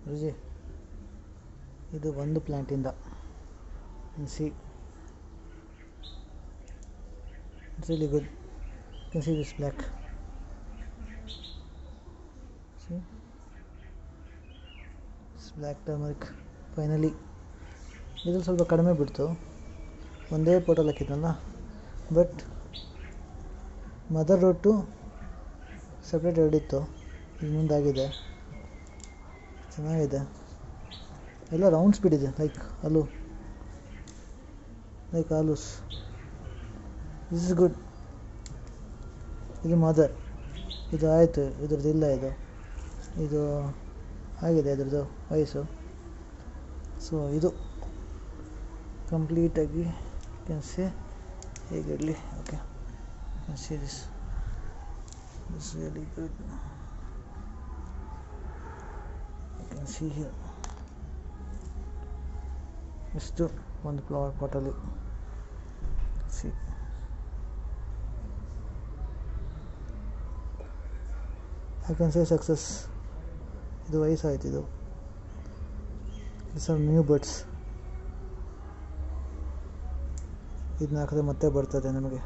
ರುಜಿ ಇದು ಒಂದು ಪ್ಲ್ಯಾಂಟಿಂದ see it's really good. You can see this black. See? This black turmeric finally ಇದ್ರಲ್ಲಿ ಸ್ವಲ್ಪ ಕಡಿಮೆ ಬಿಡ್ತು, ಒಂದೇ ಪೋಟಲ್ಲಿ ಹಾಕಿದ್ನಲ್ಲ. ಬಟ್ ಮದರ್ ರೂಟು ಸಪ್ರೇಟ್ ಎರಡಿತ್ತು, ಈಗ ಮುಂದಾಗಿದೆ, ಚೆನ್ನಾಗಿದೆ. ಎಲ್ಲ ರೌಂಡ್ ಸ್ಪೀಡ್ ಇದೆ, like aloos. This is good. ಇದು ಮದರ್, ಇದು ಆಯಿತು, ಇದ್ರದ್ದು ಇಲ್ಲ, ಇದು ಆಗಿದೆ ಇದ್ರದ್ದು ವಯಸ್ಸು. ಸೊ ಇದು ಕಂಪ್ಲೀಟಾಗಿ ಕ್ಯಾನ್ ಸೇ ಹೇಗಿರಲಿ. Okay, can see this really good. You can see here ಇಷ್ಟು ಒಂದು ಫ್ಲವರ್ ಪಾಟಲ್ಲಿ. See I can say success. ಇದು ವಯಸ್ಸಾಯ್ತು. ಇದು ಸಮ್ ನ್ಯೂ ಬರ್ಡ್ಸ್. ಇದನ್ನ ಹಾಕಿದ್ರೆ ಮತ್ತೆ ಬರ್ತದೆ ನಮಗೆ.